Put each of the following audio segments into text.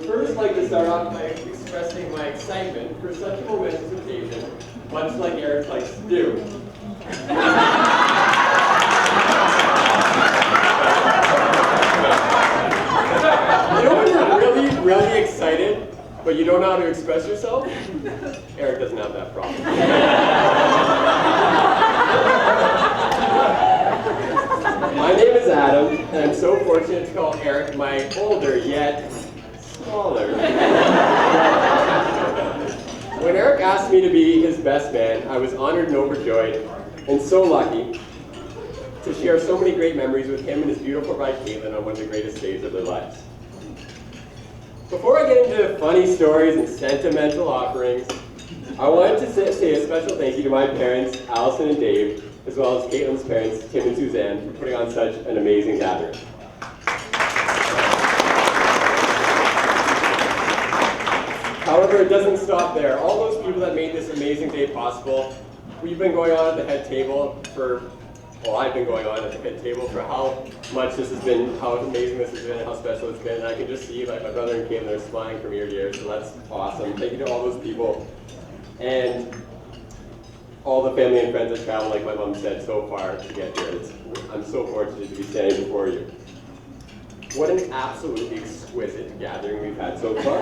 would first like to start off by expressing my excitement for such a momentous occasion, much like Erich likes to do. You know when you're really excited, but you don't know how to express yourself? Erich doesn't have that problem. My name is Adam, and I'm so fortunate to call Erich my older yet smaller. When Erich asked me to be his best man, I was honored and overjoyed, and so lucky to share so many great memories with him and his beautiful bride Caitlin on one of the greatest days of their lives. Before I get into funny stories and sentimental offerings, I wanted to say a special thank you to my parents, Allison and Dave, as well as Caitlin's parents, Tim and Suzanne, for putting on such an amazing gathering. However, it doesn't stop there. All those people that made this amazing day possible, we've been going on at the head table for, well, I've been going on at the head table for how much this has been, how amazing this has been, and how special it's been. And I can just see like my brother and Caitlin are smiling from ear to ear, so that's awesome. Thank you to all those people. And all the family and friends that traveled, like my mom said, so far to get here. I'm so fortunate to be standing before you. What an absolutely exquisite gathering we've had so far.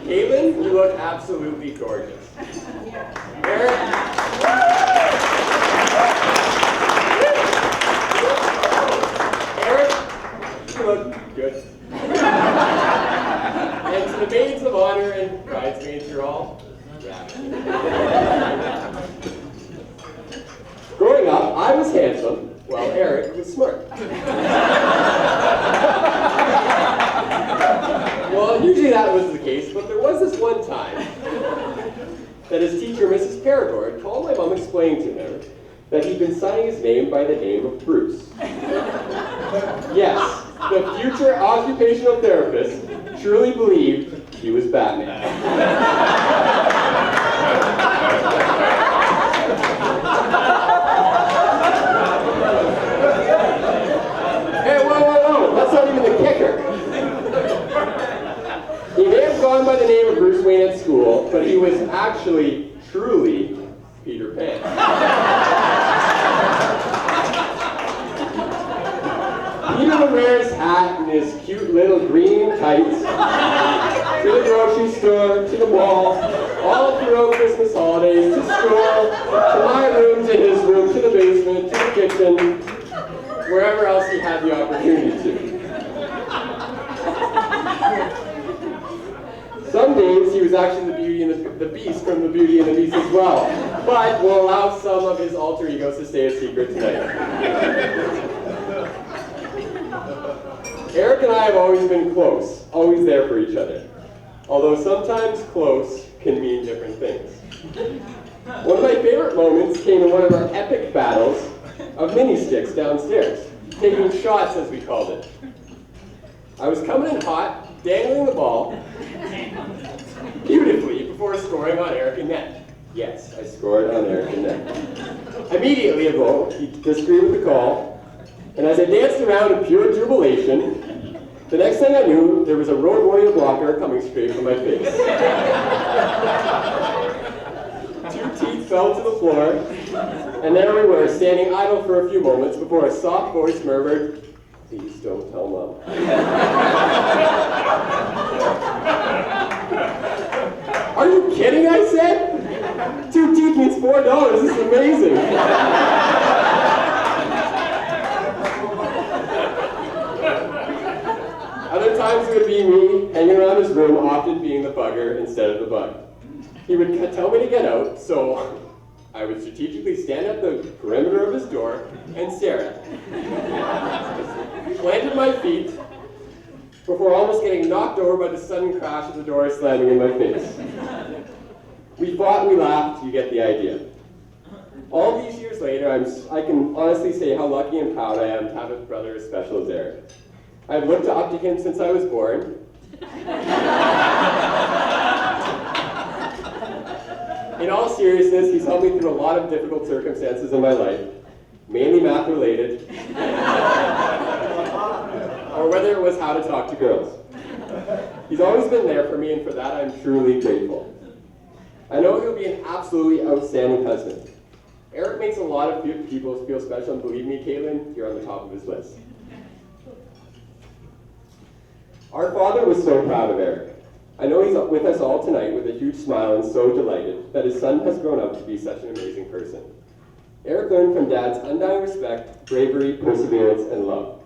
Caitlin, you look absolutely gorgeous. Erich, you look good. And to the maids of honor and bridesmaids, you're all growing up, I was handsome, while Erich was smart. Well, usually that was the case, but there was this one time that his teacher, Mrs. Perigord, called my mom explaining to him that he'd been signing his name by the name of Bruce. Yes, the future occupational therapist truly believed he was Batman. Hey, whoa, that's not even the kicker. He may have gone by the name of Bruce Wayne at school, but he was actually, truly, Peter Pan. Peter would wear his hat and his cute little green tights to the grocery store, to the mall, all throughout Christmas holidays, to school, to my room, to his room, to the basement, to the kitchen, wherever else he had the opportunity to. Some days he was actually the Beauty and the Beast from the Beauty and the Beast as well, but we'll allow some of his alter egos to stay a secret tonight. Erich and I have always been close, always there for each other, although sometimes close can mean different things. One of my favorite moments came in one of our epic battles of mini-sticks downstairs, taking shots as we called it. I was coming in hot, dangling the ball beautifully before scoring on Erich and net. Yes, I scored on Erich and net. Immediately a goal, he disagreed with the call, and as I danced around in pure jubilation, the next thing I knew, there was a road warrior blocker coming straight for my face. 2 teeth fell to the floor, and there we were, standing idle for a few moments before a soft voice murmured, "Please don't tell Mom." Are you kidding, I said? 2 teeth means $4, this is amazing. Other times it would be me hanging around his room, often being the bugger instead of the bug. He would tell me to get out, so I would strategically stand at the perimeter of his door and stare at him. Planted my feet before almost getting knocked over by the sudden crash of the door slamming in my face. We fought, we laughed, you get the idea. All these years later, I can honestly say how lucky and proud I am to have a brother as special as Erich. I've looked up to him since I was born. In all seriousness, he's helped me through a lot of difficult circumstances in my life, mainly math related. or whether it was how to talk to girls. He's always been there for me, and for that I'm truly grateful. I know he'll be an absolutely outstanding husband. Erich makes a lot of people feel special, and believe me, Caitlin, you're on the top of his list. Our father was so proud of Erich. I know he's with us all tonight with a huge smile and so delighted that his son has grown up to be such an amazing person. Erich learned from Dad's undying respect, bravery, perseverance, and love.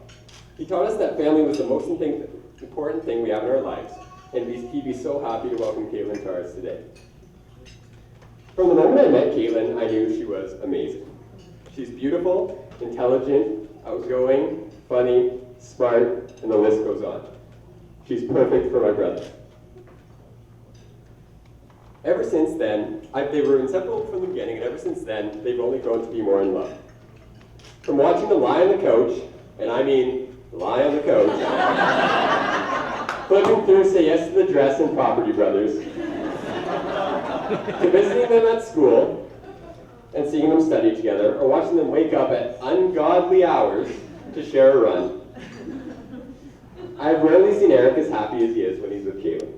He taught us that family was the most important thing we have in our lives, and he'd be so happy to welcome Caitlin to ours today. From the moment I met Caitlin, I knew she was amazing. She's beautiful, intelligent, outgoing, funny, smart, and the list goes on. She's perfect for my brother. Ever since then, they were inseparable from the beginning, and ever since then, they've only grown to be more in love. From watching them lie on the couch, and I mean lie on the couch, flipping through Say Yes to the Dress and Property Brothers, to visiting them at school, and seeing them study together, or watching them wake up at ungodly hours to share a run. I've rarely seen Erich as happy as he is when he's with Caitlin.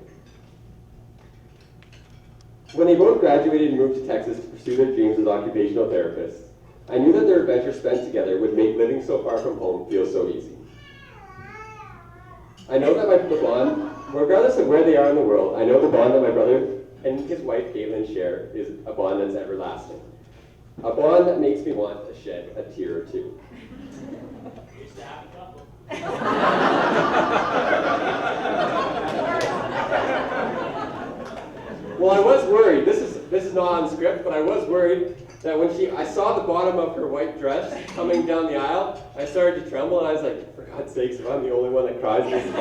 When they both graduated and moved to Texas to pursue their dreams as occupational therapists, I knew that their adventure spent together would make living so far from home feel so easy. I know that the bond, regardless of where they are in the world, I know the bond that my brother and his wife Caitlin share is a bond that's everlasting. A bond that makes me want to shed a tear or two. Here's the happy couple. Well, I was worried. This is not on script, but I was worried that when I saw the bottom of her white dress coming down the aisle, I started to tremble, and I was like, for God's sakes, if I'm the only one that cries, this is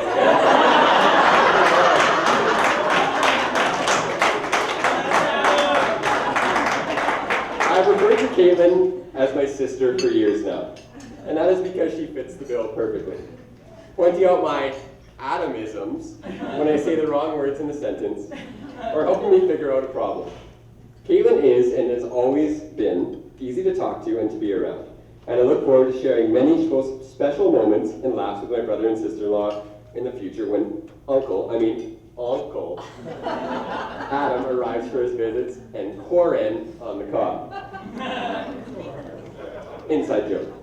I've referred to Caitlin as my sister for years now, and that is because she fits the bill perfectly. Pointing out my atomisms when I say the wrong words in a sentence, or helping me figure out a problem. Caitlin is, and has always been, easy to talk to and to be around. And I look forward to sharing many special moments and laughs with my brother and sister-in-law in the future when Uncle Adam arrives for his visits and Corin on the cob. Inside joke.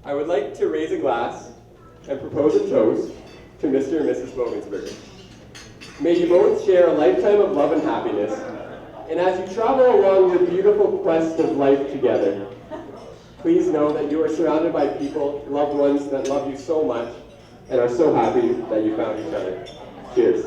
I would like to raise a glass and propose a toast to Mr. and Mrs. Bogensberger. May you both share a lifetime of love and happiness, and as you travel along your beautiful quest of life together, please know that you are surrounded by people, loved ones that love you so much and are so happy that you found each other. Cheers.